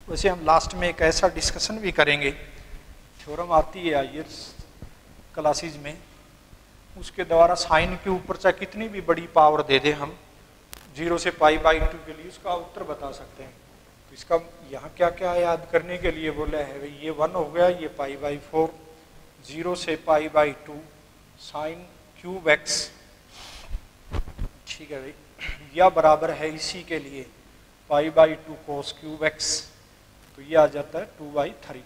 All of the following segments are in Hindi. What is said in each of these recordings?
वैसे हम लास्ट में एक ऐसा डिस्कशन भी करेंगे, थ्योरम आती है आईएस क्लासेज में, उसके द्वारा साइन के ऊपर चाहे कितनी भी बड़ी पावर दे दे हम 0 से π/2 के लिए उसका उत्तर बता सकते हैं। तो इसका यहाँ क्या क्या याद करने के लिए बोला है भाई, ये 1 हो गया, ये π/4, 0 से π/2 साइन क्यूब एक्स, ठीक है भाई, या बराबर है इसी के लिए π/2 कोस क्यूब एक्स, तो ये आ जाता है 2/3,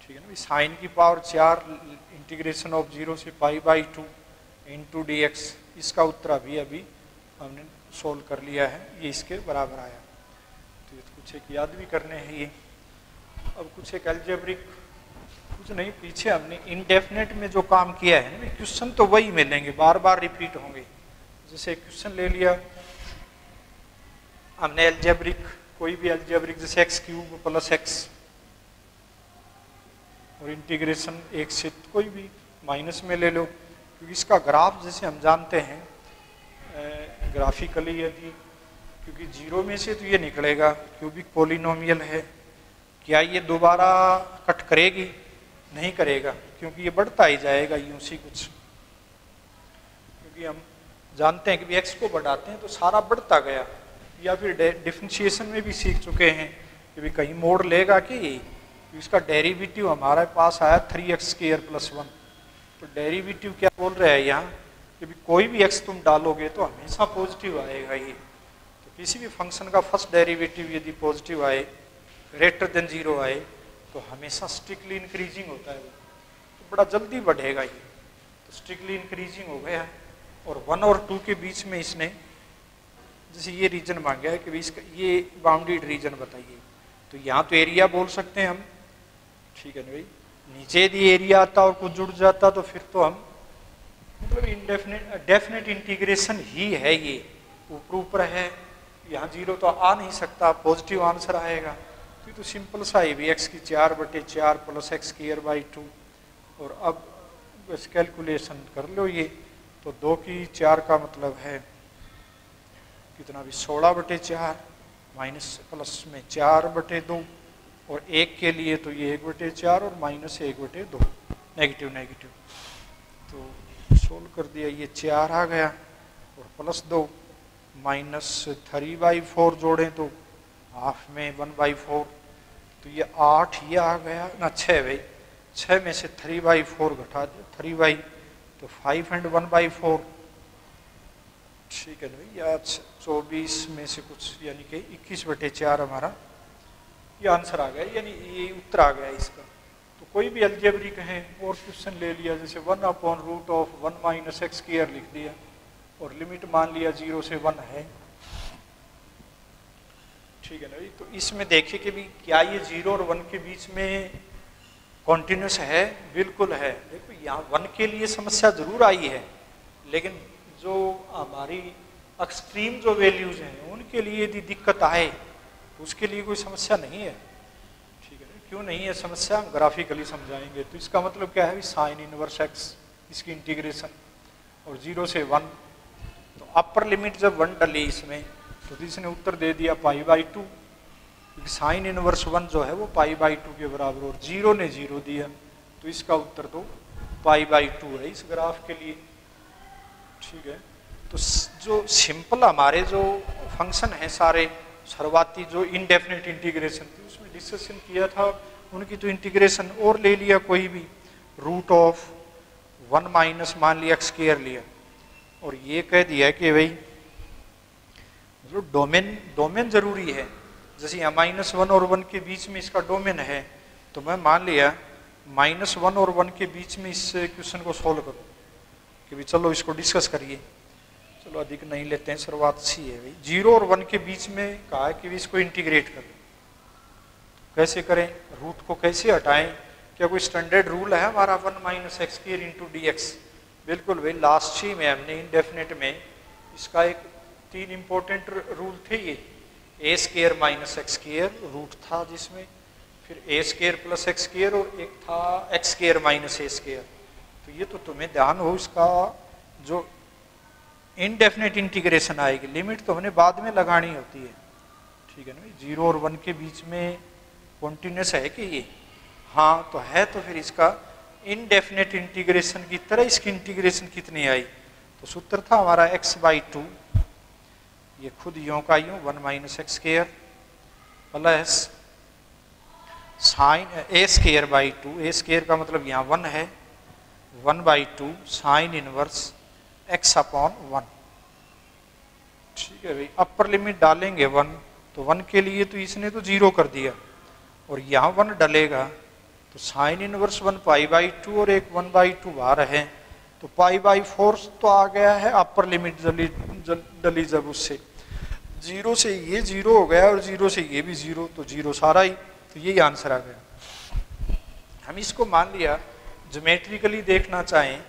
ठीक है ना भाई। साइन की पावर 4 इंटीग्रेशन ऑफ 0 से π/2 इंटू dx, इसका उत्तर अभी हमने सोल्व कर लिया है, ये इसके बराबर आया। तो कुछ एक याद भी करने हैं ये। अब कुछ एक अलजेब्रिक, कुछ नहीं, पीछे हमने इनडेफिनेट में जो काम किया है ना, क्वेश्चन तो वही मिलेंगे, बार बार रिपीट होंगे। जैसे क्वेश्चन ले लिया हमने अलजेब्रिक, कोई भी अलजेब्रिक, जैसे x³ + x और इंटीग्रेशन 1 से कोई भी माइनस में ले लो, क्योंकि इसका ग्राफ जैसे हम जानते हैं ग्राफिकली, यदि क्योंकि 0 में से तो ये निकलेगा, क्यूबिक पॉलिनोमियल है, क्या ये दोबारा कट करेगी? नहीं करेगा, क्योंकि ये बढ़ता ही जाएगा यूं सी कुछ, क्योंकि हम जानते हैं कि भी x को बढ़ाते हैं तो सारा बढ़ता गया। या फिर डिफरेंशिएशन में भी सीख चुके हैं कि भी कहीं मोड़ लेगा कि इसका डेरिवेटिव हमारे पास आया 3x² + 1, तो डेरिवेटिव क्या बोल रहा है यहाँ कि भी कोई भी x तुम डालोगे तो हमेशा पॉजिटिव आएगा ये। तो किसी भी फंक्शन का फर्स्ट डेरिवेटिव यदि पॉजिटिव आए, ग्रेटर देन 0 आए, तो हमेशा स्ट्रिक्टली इंक्रीजिंग होता है, तो बड़ा जल्दी बढ़ेगा ये। तो स्ट्रिक्टली इंक्रीजिंग हो गया, और 1 और 2 के बीच में इसने जैसे ये रीजन मांगा है कि इसका ये बाउंडेड रीजन बताइए, तो यहाँ तो एरिया बोल सकते हैं हम, ठीक है ना भाई। नीचे यदि एरिया आता और कुछ जुड़ जाता तो फिर तो हम मतलब डेफिनेट इंटीग्रेशन ही है ये, ऊपर है, यहाँ 0 तो आ नहीं सकता, पॉजिटिव आंसर आएगा। तो सिंपल सा ही भी x⁴/4 + x²/2, और अब बस कैलकुलेशन कर लो ये, तो 2⁴ का मतलब है कितना भी 16/4 माइनस प्लस में 4/2, और 1 के लिए तो ये 1/4 और -1/2, नेगेटिव, तो सोल्व कर दिया, ये 4 आ गया, और +2 -3/4 जोड़ें तो हाफ में 1/4, तो ये 8 ये आ गया ना, 6 भाई, 6 में से 3/4 घटा दो, 3 तो 5 and 1/4, ठीक है ना भाई। या 24 में से कुछ यानी कि 21/4 हमारा ये आंसर आ गया, यानी ये उत्तर आ गया इसका। तो कोई भी अलजेब्रिक है और क्वेश्चन ले लिया, जैसे 1/√1 - x² लिख दिया, और लिमिट मान लिया 0 से 1 है, ठीक है ना भाई। तो इसमें देखिए कि भी क्या ये 0 और 1 के बीच में कॉन्टिन्यूस है? बिल्कुल है। देखो यहाँ 1 के लिए समस्या जरूर आई है, लेकिन जो हमारी एक्सट्रीम जो वैल्यूज हैं उनके लिए यदि दिक्कत आए तो उसके लिए कोई समस्या नहीं है, ठीक है। क्यों नहीं है समस्या, हम ग्राफिकली समझाएंगे। तो इसका मतलब क्या है, साइन इनवर्स x, इसकी इंटीग्रेशन, और 0 से 1, तो अपर लिमिट जब 1 डली इसमें तो इसने उत्तर दे दिया π/2, क्योंकि साइन इनवर्स 1 जो है वो π/2 के बराबर, और 0 ने 0 दिया, तो इसका उत्तर तो π/2 है इस ग्राफ के लिए, ठीक है। तो जो सिंपल हमारे जो फंक्शन हैं सारे, शुरुआती जो इनडेफिनेट इंटीग्रेशन थी उसमें डिस्कशन किया था, उनकी तो इंटीग्रेशन और ले लिया, कोई भी √1 माइनस मान लिया x² लिया, और ये कह दिया कि भाई जो डोमेन जरूरी है, जैसे यहाँ -1 और 1 के बीच में इसका डोमेन है, तो मैं मान लिया -1 और 1 के बीच में इस क्वेश्चन को सोल्व करूँ कि भाई चलो इसको डिस्कस करिए, चलो अधिक नहीं लेते हैं, शुरुआत सी है भाई। 0 और 1 के बीच में कहा है कि इसको इंटीग्रेट करें, कैसे करें, रूट को कैसे हटाएं, क्या कोई स्टैंडर्ड रूल है हमारा 1 - x² × dx? बिल्कुल भाई, लास्ट ही में हमने इनडेफिनेट में इसका एक 3 इंपॉर्टेंट रूल थे, ये a² - x² रूट था, जिसमें फिर a² + x² और एक था x² - a²। तो ये तो तुम्हें ध्यान हो, इसका जो इनडेफिनेट इंटीग्रेशन आएगी, लिमिट तो हमने बाद में लगानी होती है, ठीक है ना भाई, 0 और 1 के बीच में कॉन्टिन्यूस है कि ये, हाँ तो है, तो फिर इसका इनडेफिनेट इंटीग्रेशन की तरह इसकी इंटीग्रेशन कितनी आई, तो सूत्र था हमारा x/2, ये खुद यूं का यूं 1 minus x square plus sign a²/2, a² का मतलब यहाँ 1 है, 1/2 साइन इनवर्स x/1। ठीक है भाई, अपर लिमिट डालेंगे 1, तो 1 के लिए तो इसने तो 0 कर दिया, और यहाँ 1 डलेगा तो साइन इनवर्स 1π/2 और एक 1/2 बाहर है, तो π/4 तो आ गया है अपर लिमिट डली जब उससे, 0 से ये 0 हो गया और 0 से ये भी 0, तो 0 सारा ही, तो यही आंसर आ गया। हम इसको मान लिया ज्योमेट्रिकली देखना चाहें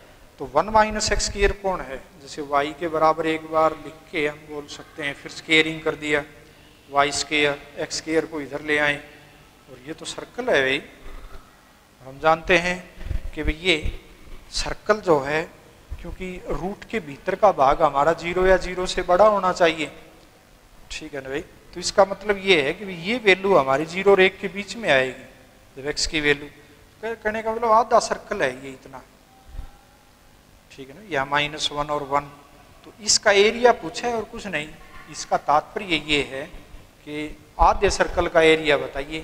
तो 1 माइनस एक्स स्क्वायर कौन है, जैसे y के बराबर एक बार लिख के हम बोल सकते हैं, फिर स्क्वेयरिंग कर दिया y², x² को इधर ले आए, और ये तो सर्कल है भाई, हम जानते हैं कि भाई ये सर्कल जो है, क्योंकि रूट के भीतर का भाग हमारा 0 या 0 से बड़ा होना चाहिए, ठीक है ना भाई, तो इसका मतलब ये है कि ये वैल्यू हमारी 0 और 1 के बीच में आएगी, जब x की वैल्यू, कहने का मतलब आधा सर्कल है ये इतना, ठीक है ना, या -1 और 1, तो इसका एरिया पूछा है और कुछ नहीं, इसका तात्पर्य ये है कि आधे सर्कल का एरिया बताइए,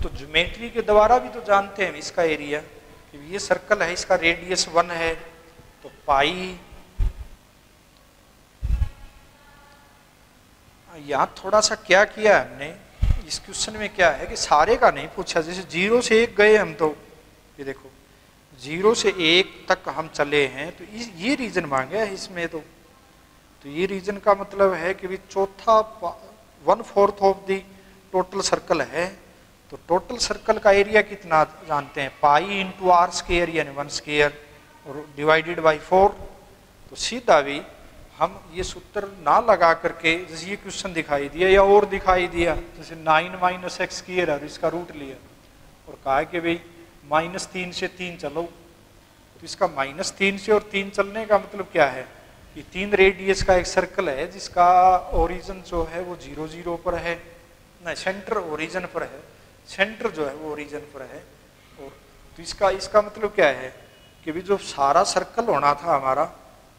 तो ज्योमेट्री के द्वारा भी तो जानते हैं इसका एरिया, कि ये सर्कल है, इसका रेडियस 1 है, तो पाई, यहाँ थोड़ा सा क्या किया हमने इस क्वेश्चन में, क्या है कि सारे का नहीं पूछा, जैसे 0 से 1 गए हम, तो ये देखो 0 से 1 तक हम चले हैं, तो ये रीजन मांगे है इसमें, तो ये रीजन का मतलब है कि भी चौथा 1/4 ऑफ दी टोटल सर्कल है, तो टोटल सर्कल का एरिया कितना जानते हैं, π/r² यानी 1² और डिवाइडेड बाई 4, तो सीधा भी हम ये सूत्र ना लगा करके, जैसे ये क्वेश्चन दिखाई दिया या और दिखाई दिया, जैसे 9 माइनस एक्स स्क्वायर और इसका रूट लिया और कहा कि भाई -3 से 3 चलो, तो इसका -3 से और 3 चलने का मतलब क्या है कि 3 रेडियस का एक सर्कल है जिसका ओरिजिन जो है वो 0 0 पर है, नहीं सेंटर ओरिजिन पर है, सेंटर जो है वो ओरिजिन पर है, और तो इसका मतलब क्या है कि भी जो सारा सर्कल होना था हमारा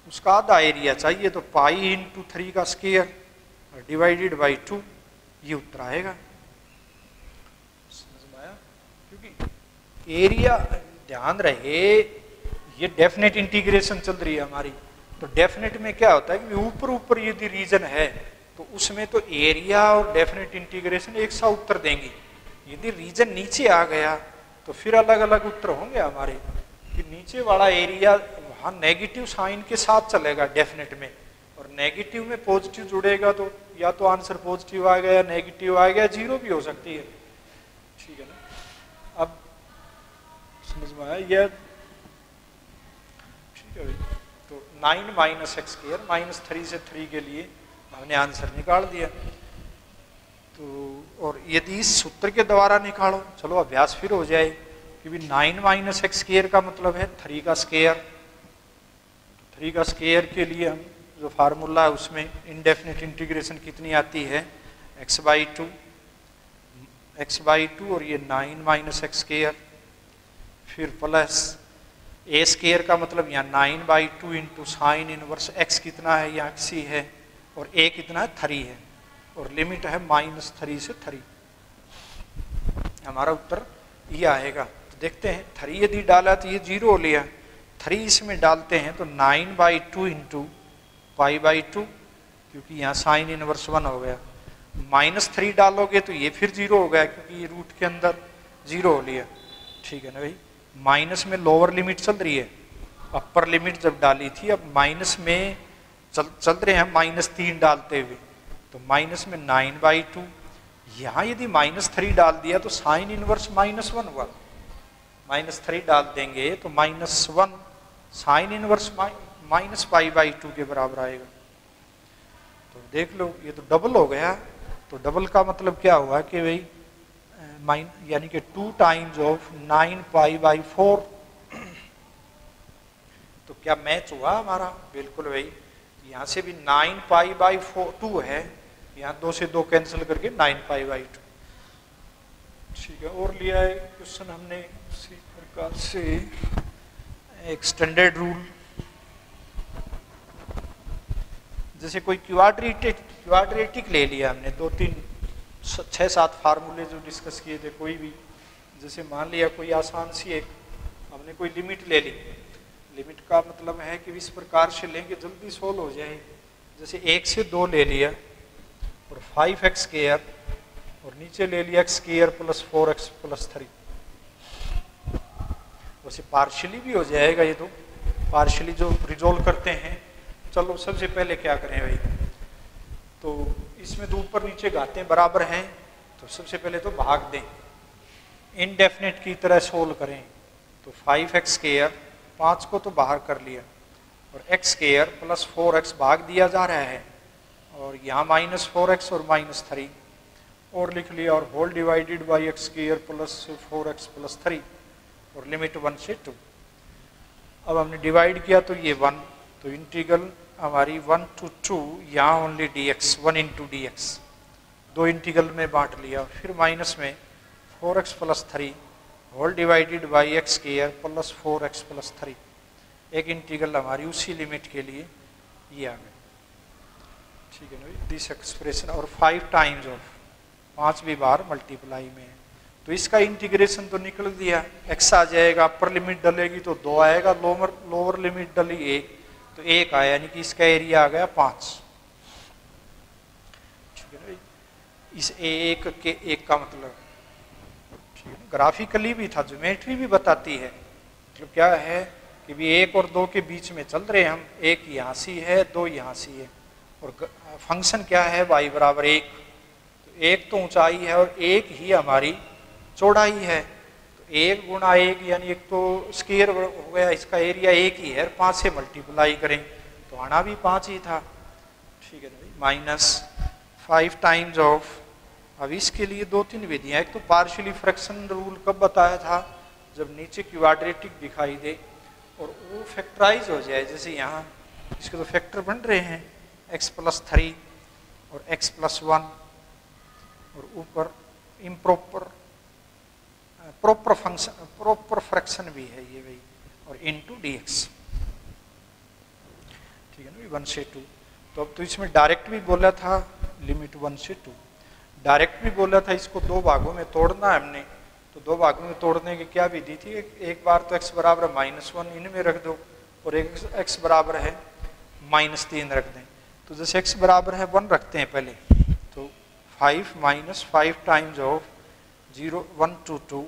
उसका आधा एरिया चाहिए, तो π/3 का स्क्वायर डिवाइडेड बाई 2, ये उत्तर आएगा, समझ में आया, क्योंकि एरिया ध्यान रहे ये डेफिनेट इंटीग्रेशन चल रही है हमारी, तो डेफिनेट में क्या होता है कि ऊपर ऊपर यदि रीजन है तो उसमें तो एरिया और डेफिनेट इंटीग्रेशन एक सा उत्तर देंगी, यदि रीजन नीचे आ गया तो फिर अलग अलग उत्तर होंगे हमारे, कि नीचे वाला एरिया वहाँ नेगेटिव साइन के साथ चलेगा डेफिनेट में, और नेगेटिव में पॉजिटिव जुड़ेगा तो या तो आंसर पॉजिटिव आ गया, नेगेटिव आ गया, 0 भी हो सकती है, ठीक है ना, अब समझ में आया यह, ठीक है भाई, तो 9 माइनस एक्स स्क्वायर -3 से 3 के लिए हमने आंसर निकाल दिया, तो और यदि इस सूत्र के द्वारा निकालो, चलो अभ्यास फिर हो जाए कि भी 9 माइनस एक्स स्क्वायर का मतलब है 3 का स्क्वायर, 3 का स्क्वायर के लिए हम जो फार्मूला है उसमें इनडेफिनेट इंटीग्रेशन कितनी आती है, x/2 और ये 9 माइनस एक्स स्क्वायर, फिर प्लस a² का मतलब यहाँ 9/2 इंटू साइन इनवर्स x कितना है, यहाँ x ही है, और a कितना है 3 है, और लिमिट है -3 से 3, हमारा उत्तर ये आएगा। तो देखते हैं 3 यदि डाला तो ये 0 हो लिया, 3 इसमें डालते हैं तो 9/2 इंटू π/2, क्योंकि यहाँ साइन इनवर्स 1 हो गया, -3 डालोगे तो ये फिर 0 हो गया क्योंकि ये रूट के अंदर 0 हो लिया, ठीक है ना भाई, माइनस में लोअर लिमिट चल रही है, अपर लिमिट जब डाली थी, अब माइनस में चल रहे हैं -3 डालते हुए, तो माइनस में 9/2, यहाँ यदि -3 डाल दिया तो साइन इनवर्स -1 हुआ, -3 डाल देंगे तो -1 साइन इनवर्स -π/2 के बराबर आएगा, तो देख लो ये तो डबल हो गया, तो डबल का मतलब क्या हुआ कि भाई यानी कि 2 टाइम्स ऑफ 9π/4, तो क्या मैच हुआ हमारा, बिल्कुल भाई, यहाँ से भी 9π/2 है, यहाँ 2 से 2 कैंसिल करके 9π/2। ठीक है, और लिया है क्वेश्चन हमने इसी प्रकार से एक स्टैंडर्ड रूल, जैसे कोई क्वाड्रेटिक ले लिया हमने, 2 3 6 7 फार्मूले जो डिस्कस किए थे, कोई भी, जैसे मान लिया कोई आसान सी एक हमने कोई लिमिट ले ली। लिमिट का मतलब है कि इस प्रकार से लेंगे जल्दी सोल्व हो जाए। जैसे 1 से 2 ले लिया और 5x² और नीचे ले लिया x² + 4x + 3। वैसे पार्शियली भी हो जाएगा ये, तो पार्शियली जो रिजोल्व करते हैं। चलो सबसे पहले क्या करें भाई, तो इसमें तो ऊपर नीचे घातें बराबर हैं, तो सबसे पहले तो भाग दें, इनडेफिनेट की तरह सोल्व करें। तो 5x², 5 को तो बाहर कर लिया, और x² + 4x भाग दिया जा रहा है, और यहाँ -4x और -3 और लिख लिया, और whole divided by x² + 4x + 3 और लिमिट 1 से 2। अब हमने डिवाइड किया तो ये 1, तो इंटीग्रल हमारी 1 to 2, यहाँ ओनली dx, 1 × dx, 2 इंटीग्रल में बांट लिया। फिर माइनस में 4x + 3 whole divided by x² + 4x + 3, एक इंटीग्रल हमारी उसी लिमिट के लिए ये आ गया। ठीक है ना, दिस एक्सप्रेशन, और 5 टाइम्स ऑफ 5 भी बार मल्टीप्लाई में है, तो इसका इंटीग्रेशन तो निकल दिया, x आ जाएगा, अपर लिमिट डलेगी तो 2 आएगा, लोअर लिमिट डली 1 तो 1 आया, यानी कि इसका एरिया आ गया 5। ठीक है ना, इस एक के एक का मतलब ठीक है, ग्राफिकली भी था, ज्योमेट्री भी बताती है। मतलब क्या है कि भी 1 और 2 के बीच में चल रहे हैं हम, 1 यहाँ से है, 2 यहाँ से है, और फंक्शन क्या है y = 1, तो 1 तो ऊंचाई है और 1 ही हमारी चौड़ाई है, तो 1 × 1 यानी एक तो स्क्वायर हो गया, इसका एरिया 1 ही है, 5 से मल्टीप्लाई करें तो आना भी 5 ही था। ठीक है भाई, -5 टाइम्स ऑफ, अब इसके लिए 2-3 विधियाँ, एक तो पार्शियली फ्रैक्शन रूल कब बताया था, जब नीचे क्वाड्रेटिक दिखाई दे और वो फैक्टराइज हो जाए, जैसे यहाँ इसके तो फैक्टर बन रहे हैं, x + 3 और x + 1, और ऊपर improper proper function, proper fraction भी है ये भाई, और इनटू dx। ठीक है ना, 1 से 2। तो अब तो इसमें डायरेक्ट भी बोला था, लिमिट 1 से 2, डायरेक्ट भी बोला था, इसको 2 भागों में तोड़ना है हमने, तो 2 भागों में तोड़ने की क्या विधि थी, एक बार तो x = -1 इनमें रख दो, और एक x = -3 रख दें। तो जैसे x = 1 रखते हैं पहले, तो 5 - 5 टाइम्स ऑफ 0 1 to 2,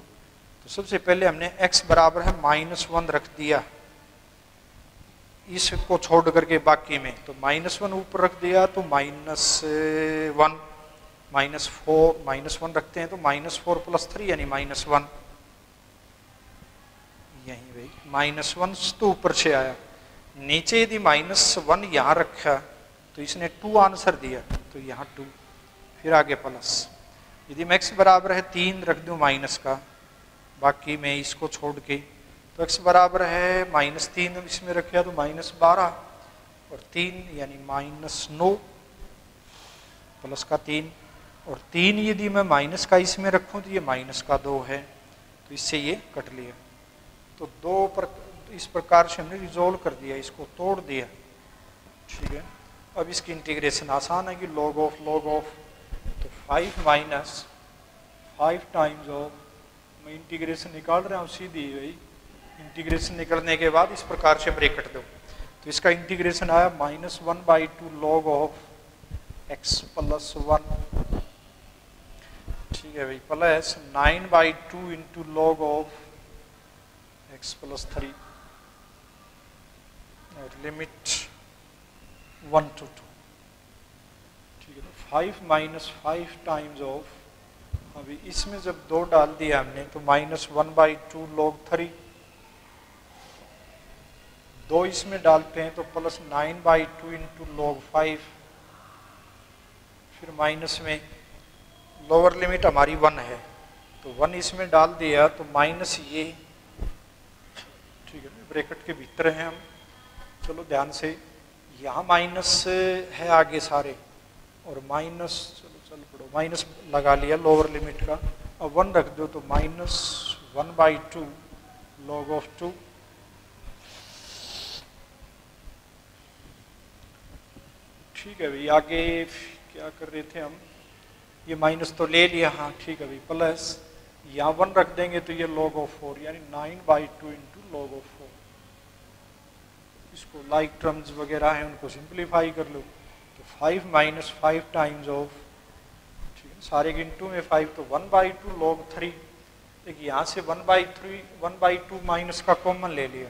तो सबसे पहले हमने x = -1 रख दिया, इसको छोड़ करके बाकी में, तो -1 ऊपर रख दिया, तो -1 -4 -1 रखते हैं, तो -4 + 3 यानी -1, यही भाई -1 तो ऊपर से आया, नीचे यदि -1 यहाँ रखा तो इसने 2 आंसर दिया, तो यहाँ 2, फिर आगे प्लस, यदि मैं x = 3 रख दूँ माइनस का, बाकी में इसको छोड़ के, तो x = -3 इसमें रखा तो -12 और 3 यानी -9 प्लस का 3, और 3 यदि मैं माइनस का इसमें रखूं तो ये -2 है, तो इससे ये कट लिया। तो 2 पर इस प्रकार से हमने रिजोल्व कर दिया, इसको तोड़ दिया। ठीक है, अब इसकी इंटीग्रेशन आसान है कि log ऑफ, तो 5 - 5 टाइम्स ऑफ, मैं इंटीग्रेशन निकाल रहा हूँ सीधी भाई, इंटीग्रेशन निकलने के बाद इस प्रकार से ब्रैकेट दो, तो इसका इंटीग्रेशन आया -1/2 log ऑफ x + 1। ठीक है भाई, प्लस 9/2 × log ऑफ x + 3 और लिमिट 1 to 2। ठीक है, 5 - 5 टाइम्स ऑफ, अभी इसमें जब 2 डाल दिया हमने तो -1/2 log 3, 2 इसमें डालते हैं तो प्लस 9/2 × log 5, फिर माइनस में लोअर लिमिट हमारी 1 है, तो 1 इसमें डाल दिया तो माइनस ये। ठीक है, ब्रैकेट के भीतर हैं हम, चलो ध्यान से, यहाँ माइनस है आगे सारे, और माइनस, चलो पढ़ो, माइनस लगा लिया लोअर लिमिट का। अब 1 रख दो तो -1/2 log of 2। ठीक है भाई, आगे क्या कर रहे थे हम, ये माइनस तो ले लिया, हाँ ठीक है भाई, प्लस यहाँ 1 रख देंगे तो ये log of 4 यानी 9/2 इंटू log of 4। इसको लाइक टर्म्स वगैरह हैं उनको सिंप्लीफाई कर लो तो 5 - 5 टाइम्स ऑफ, ठीक है, सारे के इंटू में 5 तो 1/2 log 3। देखिए यहाँ से 1/2 माइनस का कॉमन ले लिया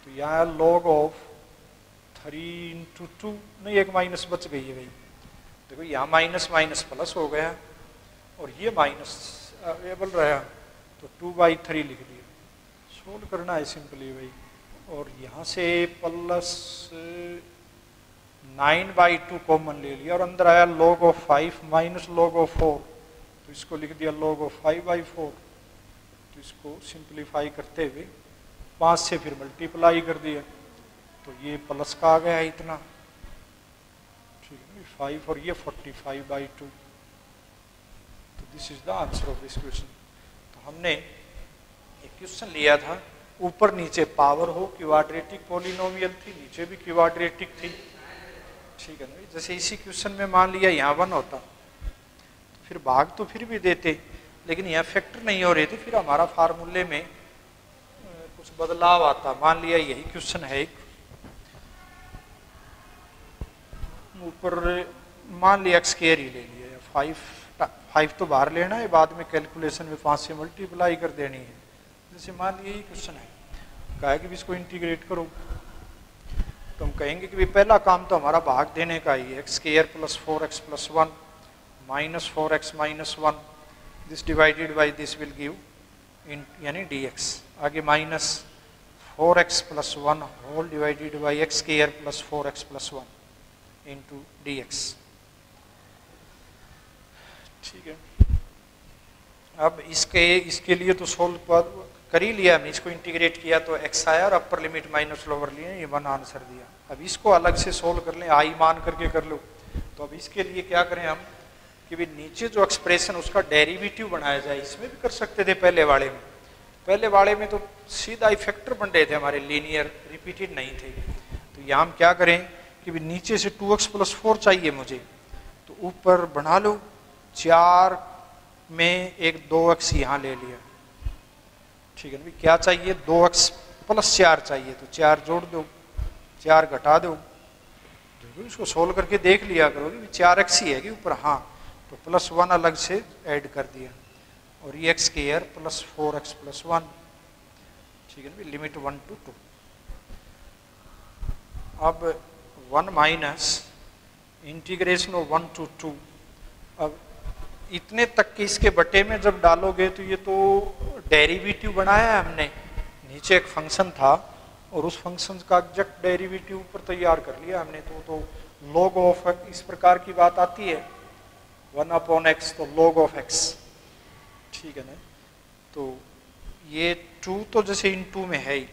तो यहाँ log ऑफ 3 इंटू 2, नहीं एक माइनस बच गई है भाई, देखो यहाँ माइनस माइनस प्लस हो गया और ये माइनस अवेलेबल रहा तो 2/3 लिख दिया। सोल्व करना है सिंपली भाई, और यहाँ से प्लस 9/2 कॉमन ले लिया और अंदर आया log of 5 minus log of 4 तो इसको लिख दिया log ऑफ 5/4। तो इसको सिंप्लीफाई करते हुए 5 से फिर मल्टीप्लाई कर दिया तो ये प्लस का आ गया इतना, ठीक है 5 और ये 45/2। तो this is the answer of this question. तो हमने एक क्वेश्चन लिया था, ऊपर नीचे पावर हो, क्वाड्रेटिक पॉलिनोमियल थी, नीचे भी क्वाड्रेटिक थी, ठीक है ना। जैसे इसी क्वेश्चन में मान लिया यहाँ 1 होता तो फिर भाग तो फिर भी देते, लेकिन यहाँ फैक्टर नहीं हो रहे थे, फिर हमारा फार्मूले में कुछ बदलाव आता। मान लिया यही क्वेश्चन है एक, ऊपर मान लिया x स्क्वायर ही ले लिया, 5 तो बाहर लेना है, बाद में कैलकुलेशन में 5 से मल्टीप्लाई कर देनी है। जैसे मान लिया यही क्वेश्चन है, कहा कि भी इसको इंटीग्रेट करो तो हम कहेंगे कि भी पहला काम तो हमारा भाग देने का ही है, x² + 4x + 1 - 4x - 1 this divided by this will give यानी dx। आगे -4x + 1 whole divided by x² + 4x + 1 into dx, ठीक है। अब इसके लिए तो सोल्व कर ही लिया हमने, इसको इंटीग्रेट किया तो x आया और अपर लिमिट माइनस लोअर लिए, ये 1 आंसर दिया। अब इसको अलग से सोल्व कर लें, आई मान करके कर लो। तो अब इसके लिए क्या करें हम कि भी नीचे जो एक्सप्रेशन उसका डेरिवेटिव बनाया जाए, इसमें भी कर सकते थे पहले वाले में तो सीधा इफेक्टर बन रहे थे हमारे, लीनियर रिपीटेड नहीं थे। तो यहाँ हम क्या करें कि भी नीचे से 2x + 4 चाहिए मुझे, तो ऊपर बना लो 4 में एक 2x यहाँ ले लिया, ठीक है ना। क्या चाहिए 2x + 4 चाहिए तो 4 जोड़ दो, 4 घटा दो, इसको सोल्व करके देख लिया करो कि 4x ही है कि ऊपर, हाँ तो +1 अलग से ऐड कर दिया और ये x² + 4x + 1, ठीक है ना, लिमिट 1 to 2। अब 1 माइनस इंटीग्रेशन ऑफ 1 to 2, अब इतने तक के इसके बटे में जब डालोगे तो ये तो डेरिवेटिव बनाया है हमने, नीचे एक फंक्शन था और उस फंक्शन का एग्जैक्ट डेरिवेटिव ऊपर तैयार कर लिया हमने। तो log ऑफ इस प्रकार की बात आती है 1/x तो log ऑफ x, ठीक है ना। तो ये 2 तो जैसे इन 2 में है ही,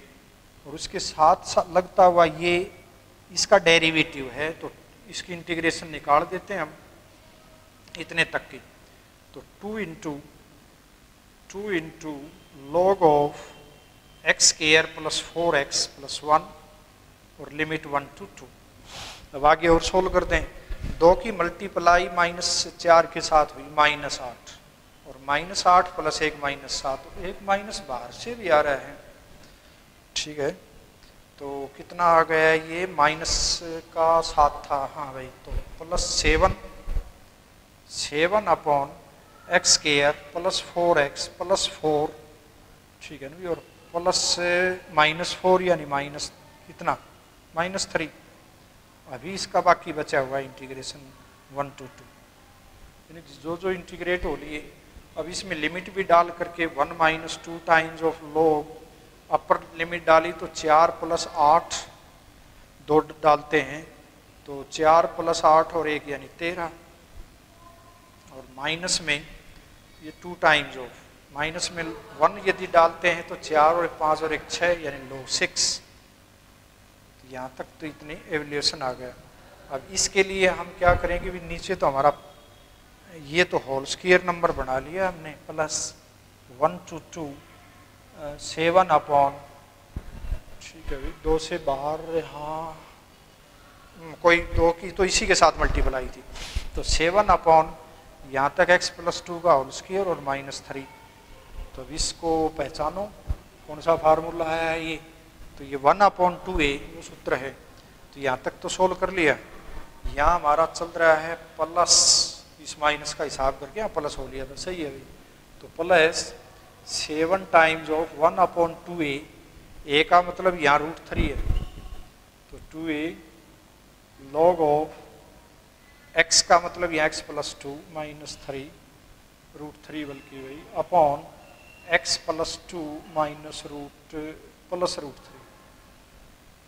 और उसके साथ लगता हुआ ये इसका डेरिवेटिव है, तो इसकी इंटीग्रेशन निकाल देते हैं हम इतने तक की। तो 2 into log of x² + 4x + 1 और लिमिट 1 to 2। अब आगे और सोल्व कर दें, 2 की मल्टीप्लाई -4 के साथ हुई -8 और -8 + 1 -7, एक माइनस बाहर से भी आ रहा है, ठीक है। तो कितना आ गया ये -7 था, हाँ भाई, तो +7 7/x² + 4x + 4, ठीक है ना, और +-4 यानी माइनस कितना -3। अभी इसका बाकी बचा हुआ इंटीग्रेशन 1 to 2, यानी जो इंटीग्रेट हो लिए। अब इसमें लिमिट भी डाल करके 1 - 2 times of log, upper limit डाली तो 4 + 8 2 डालते हैं तो 4 + 8 और 1 यानी 13, और माइनस में ये 2 टाइम्स ऑफ, माइनस में 1 यदि डालते हैं तो 4 और 5 और 1 6 यानी log 6। तो यहाँ तक तो इतनी एवल्यूशन आ गया। अब इसके लिए हम क्या करेंगे, भी नीचे तो हमारा ये तो होल स्क्वायर नंबर बना लिया हमने, प्लस 1 to 2 7 अपॉन, ठीक है भाई 2 से बाहर, हाँ कोई 2 की तो इसी के साथ मल्टीप्लाई थी, तो 7 अपॉन यहाँ तक x + 2 का होल स्क्वायर और -3। तो अब इसको पहचानो कौन सा फार्मूला है ये, तो ये 1/2a वो सूत्र है। तो यहाँ तक तो सोल्व कर लिया, यहाँ हमारा चल रहा है प्लस, इस माइनस का हिसाब करके यहाँ प्लस हो लिया था, सही है भाई। तो plus 7 times of 1/2a, a का मतलब यहाँ √3 है, तो 2a log ऑफ x का मतलब यहाँ x + 2 -3 √3 बल्कि भाई अपॉन x + 2 +√3।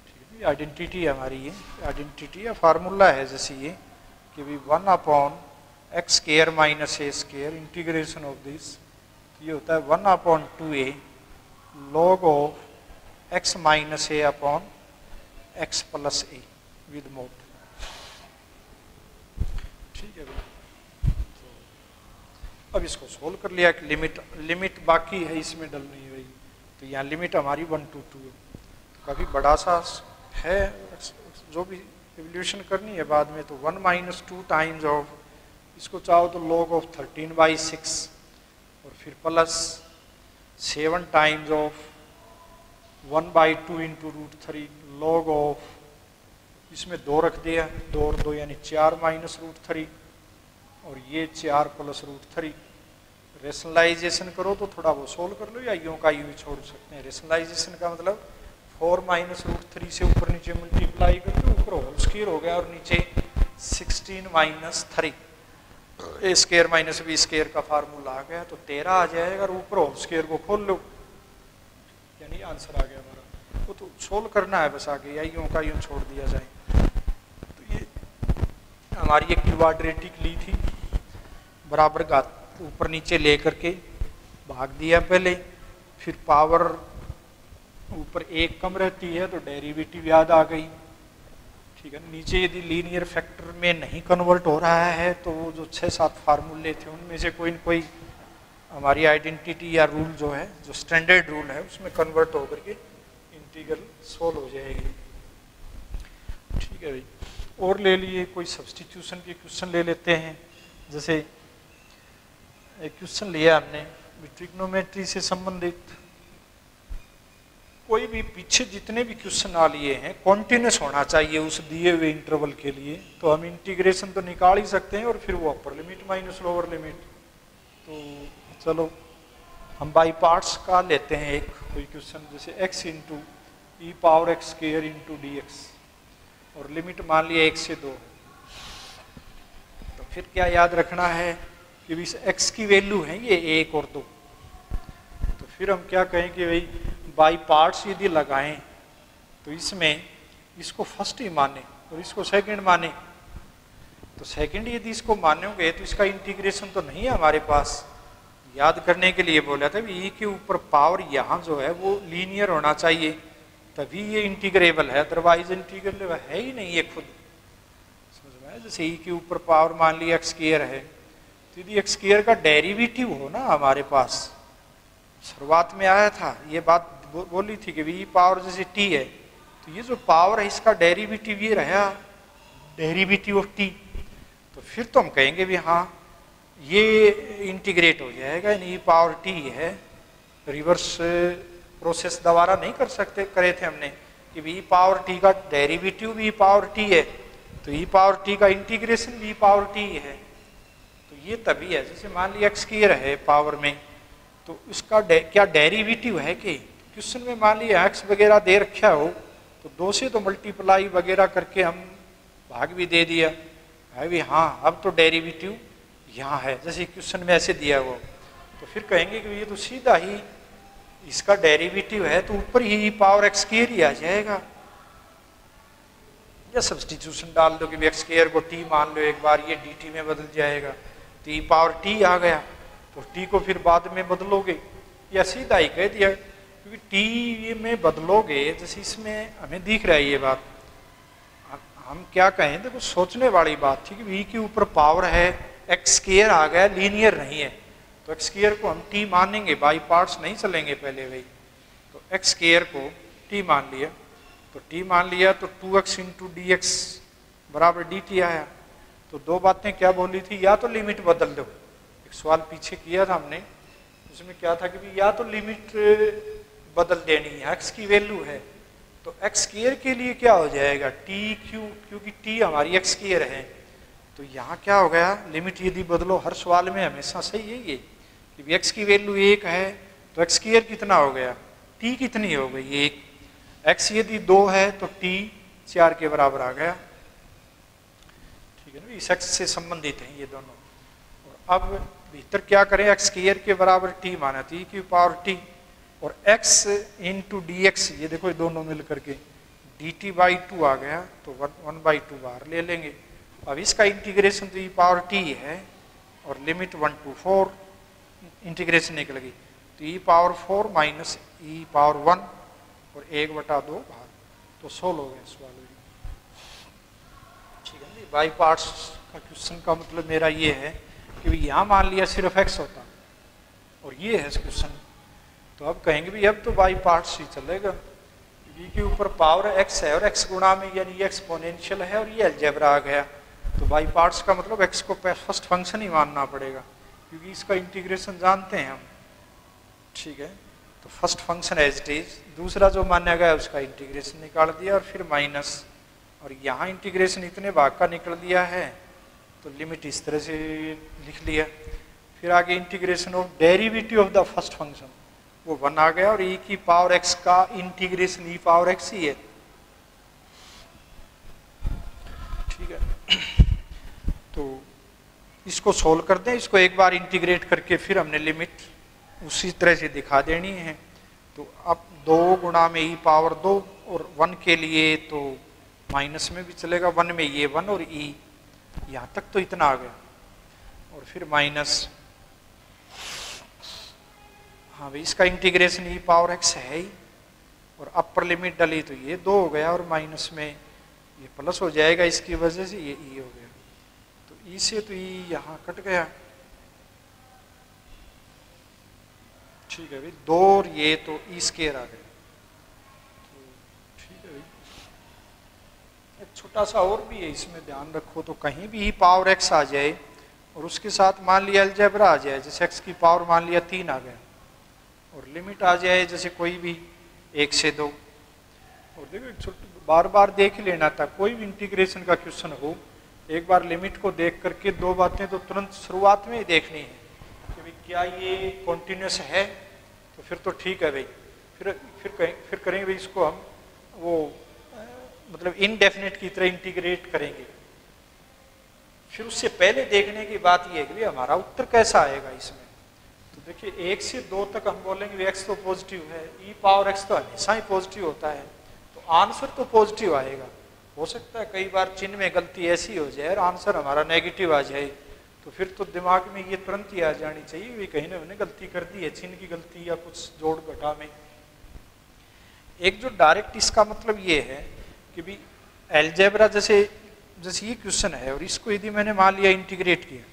ठीक है, आइडेंटिटी है हमारी, ये आइडेंटिटी या फार्मूला है जैसे ये कि भाई 1/x² - a² integration of this, ये होता है 1/2a log of x - a upon x + a with mode. ठीक है भाई, तो अब इसको सोल्व कर लिया कि लिमिट बाकी है इसमें डलनी है भाई, तो यहाँ लिमिट हमारी 1 to 2 है, तो काफ़ी बड़ा सा है, जो भी एवल्यूशन करनी है बाद में। तो 1 - 2 टाइम्स ऑफ, इसको चाहो तो log ऑफ 13/6 और फिर plus 7 times of 1/2 × √3 log of, इसमें 2 रख दिया, 2 और 2 यानी 4 -√3 और ये 4 + √3। रेशनलाइजेशन करो तो थोड़ा वो सोल्व कर लो, या यूँ का यूँ छोड़ सकते हैं। रेशनलाइजेशन का मतलब 4 - √3 से ऊपर नीचे मल्टीप्लाई करके ऊपर होल स्क्वायर हो गया और नीचे 16 - 3 a² - b² का फार्मूला आ गया, तो 13 आ जाएगा और ऊपर होल स्क्वायर को खोल लो, यानी आंसर आ गया हमारा। वो तो सोल्व करना है बस आगे, या यूँ का यूँ छोड़ दिया जाए। तो ये हमारी एक क्वाड्रेटिक ली थी, बराबर घात ऊपर नीचे ले करके भाग दिया पहले, फिर पावर ऊपर 1 कम रहती है तो डेरिवेटिव याद आ गई। ठीक है, नीचे यदि लीनियर फैक्टर में नहीं कन्वर्ट हो रहा है तो वो जो 6-7 फार्मूले थे उनमें से कोई न कोई हमारी आइडेंटिटी या रूल जो है, जो स्टैंडर्ड रूल है, उसमें कन्वर्ट होकर के इंटीग्रल सोल्व हो जाएगी। ठीक है भाई, और ले लिए कोई सब्स्टिट्यूशन के क्वेश्चन ले लेते हैं। जैसे एक क्वेश्चन लिया हमने ट्रिग्नोमेट्री से संबंधित, कोई भी पीछे जितने भी क्वेश्चन आ लिए हैं कॉन्टिन्यूस होना चाहिए उस दिए हुए इंटरवल के लिए, तो हम इंटीग्रेशन तो निकाल ही सकते हैं और फिर वो upper limit minus lower limit. तो चलो हम बाई पार्ट्स का लेते हैं एक कोई क्वेश्चन, जैसे x × e⁻x² × dx और लिमिट मान लिया 1 से 2। तो फिर क्या याद रखना है कि इस x की वैल्यू है ये 1 और 2, तो फिर हम क्या कहें कि भाई बाई पार्ट्स यदि लगाएं तो इसमें इसको फर्स्ट ही माने और इसको सेकंड माने, तो सेकंड यदि इसको मानोगे तो इसका इंटीग्रेशन तो नहीं है हमारे पास। याद करने के लिए बोला था भी e के ऊपर पावर यहाँ जो है वो लीनियर होना चाहिए, तभी ये इंटीग्रेबल है, अदरवाइज इंटीग्रेबल है ही नहीं ये खुद। समझ में आया? जैसे e के ऊपर पावर मान लिया x² है, तो यदि x² का डेरिवेटिव हो ना हमारे पास, शुरुआत में आया था ये बात बोली थी कि e पावर जैसे t है, तो ये जो पावर है इसका डेरिवेटिव ये रहा डेरिवेटिव ऑफ t, तो फिर तो हम कहेंगे भी हाँ ये इंटीग्रेट हो जाएगा, e पावर t है। रिवर्स प्रोसेस दोबारा नहीं कर सकते, करे थे हमने कि e पावर t का डेरिवेटिव भी e पावर t है, तो e पावर t का इंटीग्रेशन भी e पावर t है। तो ये तभी है, जैसे मान लिया x² है पावर में, तो उसका क्या डेरिवेटिव है कि क्वेश्चन में मान लिया x वगैरह दे रखा हो तो 2 से तो मल्टीप्लाई वगैरह करके हम भाग भी दे दिया है भी, हाँ अब तो डेरिवेटिव यहाँ है, जैसे क्वेश्चन में ऐसे दिया हुआ, तो फिर कहेंगे कि ये तो सीधा ही इसका डेरिवेटिव है, तो ऊपर ही पावर x² ही आ जाएगा। या सब्स्टिट्यूशन डाल दो कि x² को t मान लो एक बार, ये dt में बदल जाएगा, तो e पावर t आ गया, तो t को फिर बाद में बदलोगे, या सीधा ही कह दिया क्योंकि t में बदलोगे, जैसे इसमें हमें दिख रहा है ये बात, हम क्या कहें, देखो सोचने वाली बात थी कि v के ऊपर पावर है, एक्स स्क्वायर आ गया, लीनियर नहीं है, तो एक्स स्क्वायर को हम t मानेंगे, बाई पार्ट्स नहीं चलेंगे पहले भाई। तो एक्स स्क्वायर को t मान लिया, तो t मान लिया तो 2x इंटू डी एक्स बराबर dt आया। तो दो बातें क्या बोली थी, या तो लिमिट बदल दो, एक सवाल पीछे किया था हमने, उसमें क्या था कि भी या तो लिमिट बदल देनी है, x की वैल्यू है तो एक्स स्क्वायर के लिए क्या हो जाएगा टी क्यू, क्योंकि t हमारी एक्स स्क्वायर है। तो यहाँ क्या हो गया, लिमिट यदि बदलो, हर सवाल में हमेशा सही है ये कि एक्स की वैल्यू 1 है तो एक्स स्क्वायर कितना हो गया, t कितनी हो गई 1, x यदि 2 है तो t 4 के बराबर आ गया। ठीक है ना, इस x से संबंधित हैं ये दोनों। और अब भीतर क्या करें, एक्स स्क्वायर के बराबर t माना, t की पावर t, और x इंटू डी एक्स, ये देखो ये दोनों मिल करके dt बाई 2 आ गया, तो 1/2 बाहर ले लेंगे। अब इसका इंटीग्रेशन तो e पावर t है और लिमिट 1 to 4 इंटीग्रेशन निकलेगी, तो e power 4 minus e power 1 और 1/2 बाहर, तो 16 हो गए सवाल। ठीक है, बाई पार्ट्स का क्वेश्चन का मतलब मेरा ये है कि यहाँ मान लिया सिर्फ x होता और ये है क्वेश्चन, तो अब कहेंगे भी अब तो बाई पार्ट्स ही चलेगा, v के ऊपर पावर x है और x गुणा में यानी ये एक्सपोनेंशियल है और ये अलजेब्रा आ गया, तो बाई पार्ट्स का मतलब x को फर्स्ट फंक्शन ही मानना पड़ेगा क्योंकि इसका इंटीग्रेशन जानते हैं हम। ठीक है, तो first function as it is, दूसरा जो माना गया उसका इंटीग्रेशन निकाल दिया और फिर माइनस, और यहाँ इंटीग्रेशन इतने भाग का निकल दिया है तो लिमिट इस तरह से लिख लिया। फिर आगे integration of derivative of the first function, वो 1 आ गया, और e की पावर x का इंटीग्रेशन e पावर x ही है। ठीक है, तो इसको सोल्व कर दें, इसको एक बार इंटीग्रेट करके फिर हमने लिमिट उसी तरह से दिखा देनी है। तो अब 2 गुणा में e पावर 2 और 1 के लिए तो माइनस में भी चलेगा, 1 में ये 1 और e, यहाँ तक तो इतना आ गया, और फिर माइनस, हाँ भाई इसका इंटीग्रेशन e पावर x है ही, और अपर लिमिट डली तो ये 2 हो गया, और माइनस में ये प्लस हो जाएगा, इसकी वजह से ये e हो गया, तो e से तो e यहाँ कट गया। ठीक है भाई, 2 और ये तो e स्क्वायर आ गया। तो ठीक है भाई, एक छोटा सा और भी है, इसमें ध्यान रखो, तो कहीं भी e पावर x आ जाए और उसके साथ मान लिया अलजेब्रा आ जाए, जैसे x की पावर मान लिया 3 आ गया, और लिमिट आ जाए जैसे कोई भी 1 से 2, और देखो बार बार देख लेना था, कोई भी इंटीग्रेशन का क्वेश्चन हो, एक बार लिमिट को देख करके 2 बातें तो तुरंत शुरुआत में ही देखनी है कि भाई क्या ये कॉन्टिन्यूस है, तो फिर तो ठीक है भाई, फिर करेंगे भाई इसको हम वो मतलब इनडेफिनेट की तरह इंटीग्रेट करेंगे। फिर उससे पहले देखने की बात यह है कि भाई हमारा उत्तर कैसा आएगा इसमें। तो देखिए 1 से 2 तक हम बोलेंगे x तो पॉजिटिव है, e पावर x तो हमेशा ही पॉजिटिव होता है, तो आंसर तो पॉजिटिव आएगा। हो सकता है कई बार चिन्ह में गलती ऐसी हो जाए और आंसर हमारा नेगेटिव आ जाए, तो फिर तो दिमाग में ये तुरंत ही आ जानी चाहिए भी कहीं ना कहीं गलती कर दी है, चिन्ह की गलती या कुछ जोड़ घटा में। एक जो डायरेक्ट इसका मतलब ये है कि भी अलजेब्रा जैसे ये क्वेश्चन है और इसको यदि मैंने मान लिया इंटीग्रेट किया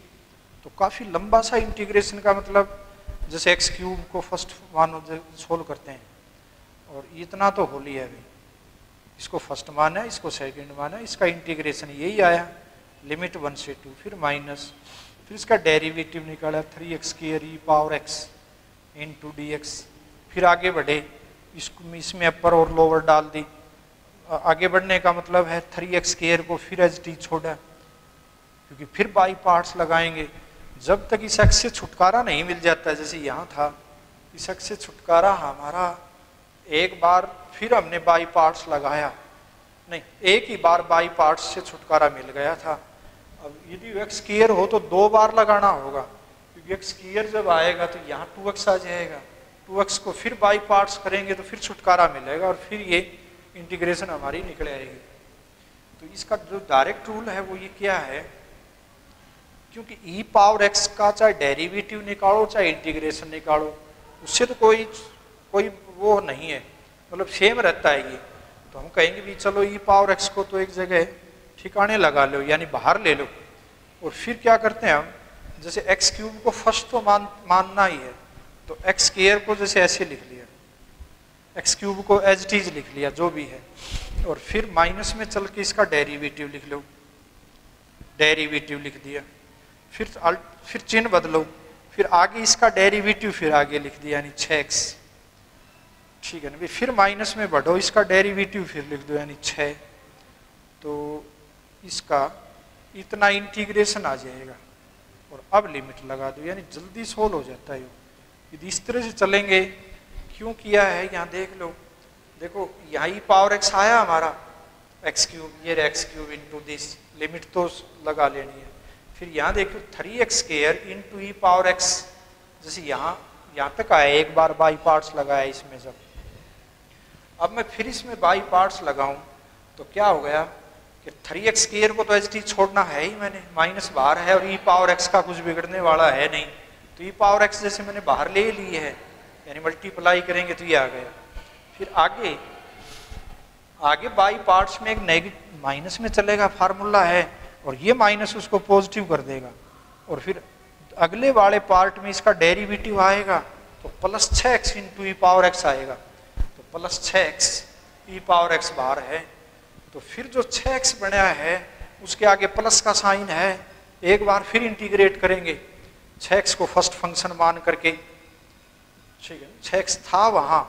तो काफ़ी लंबा सा इंटीग्रेशन का मतलब जैसे एक्स क्यूब को फर्स्ट मानो सोल्व करते हैं, और इतना तो हो लिया अभी, इसको फर्स्ट माना, इसको सेकंड माना, इसका इंटीग्रेशन यही आया, लिमिट 1 से 2, फिर माइनस, फिर इसका डेरिवेटिव निकाला 3x square e power x into D x, फिर आगे बढ़े, इसमें अपर और लोअर डाल दी। आगे बढ़ने का मतलब है 3x स्क्वायर को फिर एज टी छोड़ा, क्योंकि फिर बाई पार्ट्स लगाएंगे जब तक इस x से छुटकारा नहीं मिल जाता। जैसे यहाँ था, इस x से छुटकारा हमारा एक बार फिर हमने बाई पार्ट्स लगाया, नहीं एक ही बार बाई पार्ट्स से छुटकारा मिल गया था। अब यदि x स्क्वायर हो तो 2 बार लगाना होगा, क्योंकि x स्क्वायर जब आएगा तो यहाँ 2x आ जाएगा, 2x को फिर बाई पार्ट्स करेंगे तो फिर छुटकारा मिलेगा और फिर ये इंटीग्रेशन हमारी निकल आएगी। तो इसका जो डायरेक्ट रूल है वो ये क्या है, क्योंकि e पावर x का चाहे डेरिवेटिव निकालो चाहे इंटीग्रेशन निकालो, उससे तो कोई वो नहीं है, मतलब सेम रहता है ये। तो हम कहेंगे भी चलो e पावर x को तो एक जगह ठिकाने लगा लो यानी बाहर ले लो। और फिर क्या करते हैं हम, जैसे एक्स क्यूब को फर्स्ट तो मानना ही है, तो एक्स स्क्वायर को जैसे ऐसे लिख लिया, एक्स क्यूब को एज इट इज लिख लिया जो भी है, और फिर माइनस में चल के इसका डेरिवेटिव लिख लो, डेरिवेटिव लिख दिया, फिर चिन्ह बदलो, फिर आगे इसका डेरिवेटिव फिर आगे लिख दिया यानी 6x, ठीक है ना। फिर माइनस में बढ़ो, इसका डेरिवेटिव फिर लिख दो यानी 6, तो इसका इतना इंटीग्रेशन आ जाएगा और अब लिमिट लगा दो, यानी जल्दी सोल्व हो जाता है। यदि इस तरह से चलेंगे, क्यों किया है यहाँ देख लो, देखो यहाँ ई पावर एक्स आया हमारा एक्स क्यूब, ये x cube into this, limit तो लगा लेनी है। फिर यहाँ देखो 3x स्क्वायर इंटू ई पावर एक्स, जैसे यहाँ तक आया, एक बार बाई पार्ट्स लगाया इसमें जब, अब मैं फिर इसमें बाई पार्ट्स लगाऊं तो क्या हो गया कि 3x स्क्वायर को तो एच टी छोड़ना है ही मैंने, माइनस बाहर है और ई पावर एक्स का कुछ बिगड़ने वाला है नहीं, तो ई पावर एक्स जैसे मैंने बाहर ले ली है, यानी मल्टीप्लाई करेंगे तो ये आ गया। फिर आगे बाई पार्ट्स में एक नेगेटिव माइनस में चलेगा, फार्मूला है, और ये माइनस उसको पॉजिटिव कर देगा, और फिर अगले वाले पार्ट में इसका डेरिवेटिव आएगा तो प्लस 6x इंटू ई पावर एक्स आएगा, तो प्लस 6x ई पावर एक्स बाहर है, तो फिर जो 6x बना है उसके आगे प्लस का साइन है, एक बार फिर इंटीग्रेट करेंगे 6x को फर्स्ट फंक्शन मान करके, ठीक है, 6x था वहाँ,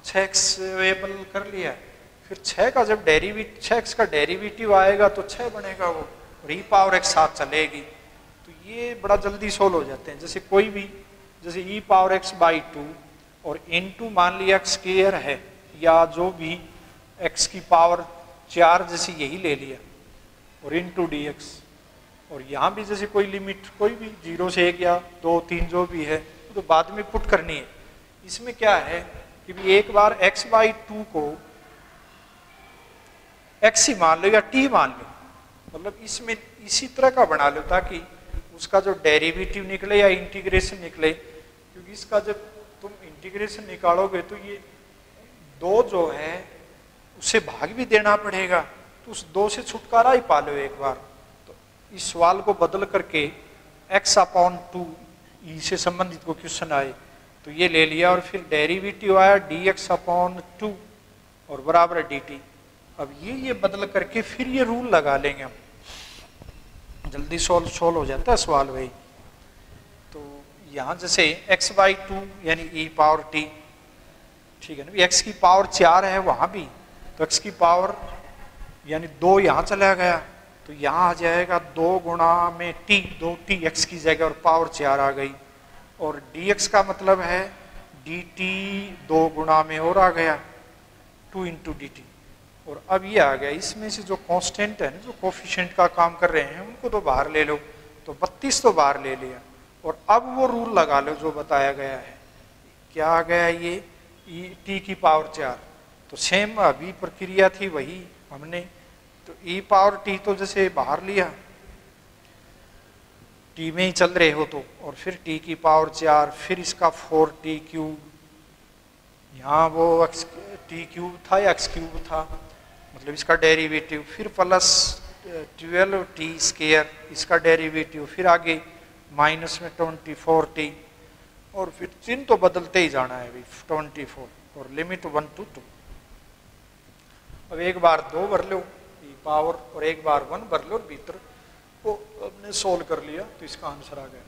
6x वेबल कर लिया, फिर 6 का जब डेरिवेटिव 6x का डेरिवेटिव आएगा तो 6 बनेगा वो, और ई पावर एक्स साथ चलेगी, तो ये बड़ा जल्दी सोल्व हो जाते हैं। जैसे कोई भी, जैसे ई पावर एक्स बाई 2 और इनटू मान लिया एक्स स्क्वायर है, या जो भी एक्स की पावर 4 जैसे यही ले लिया, और इनटू डी एक्स, और यहाँ भी जैसे कोई लिमिट कोई भी 0 से 1 या 2 3 जो भी है तो बाद में पुट करनी है। इसमें क्या है कि भी एक बार x बाई 2 को x ही मान लो या t मान लो, मतलब इसमें इसी तरह का बना लो ताकि उसका जो डेरिवेटिव निकले या इंटीग्रेशन निकले, क्योंकि इसका जब तुम इंटीग्रेशन निकालोगे तो ये 2 जो है उसे भाग भी देना पड़ेगा, तो उस 2 से छुटकारा ही पा लो एक बार। तो इस सवाल को बदल करके x/2 ई से संबंधित को क्वेश्चन आए तो ये ले लिया, और फिर डेरिवेटिव आया dx/2 और बराबर dt। अब ये बदल करके फिर ये रूल लगा लेंगे हम, जल्दी सोल्व हो जाता है सवाल भाई। तो यहाँ जैसे x/2 यानी e पावर t, ठीक है ना, x की पावर 4 है वहाँ भी, तो x की पावर यानी 2 यहाँ चला गया, तो यहाँ आ जाएगा 2 गुणा में t, 2t x की जगह और पावर 4 आ गई, और dx का मतलब है dt 2 गुणा में और आ गया 2 इंटू डी टी, और अब ये आ गया। इसमें से जो कांस्टेंट है ना, जो कोफिशिएंट का काम कर रहे हैं उनको तो बाहर ले लो, तो 32 तो बाहर ले लिया, और अब वो रूल लगा लो जो बताया गया है, क्या आ गया ये t की पावर 4, तो सेम अभी प्रक्रिया थी वही हमने, तो e पावर t तो जैसे बाहर लिया, t में ही चल रहे हो तो, और फिर t की पावर 4, फिर इसका 4t क्यूब, यहाँ वो t क्यूब था या x क्यूब था, मतलब इसका डेरिवेटिव, फिर प्लस 12t स्क्वायर इसका डेरिवेटिव, फिर आगे माइनस में 24t, और फिर चिन्ह तो बदलते ही जाना है भाई 24, और लिमिट 1 to 2। अब एक बार 2 भर लो पावर और एक बार 1 भर लो, और भीतर को हमने सोल्व कर लिया, तो इसका आंसर आ गया।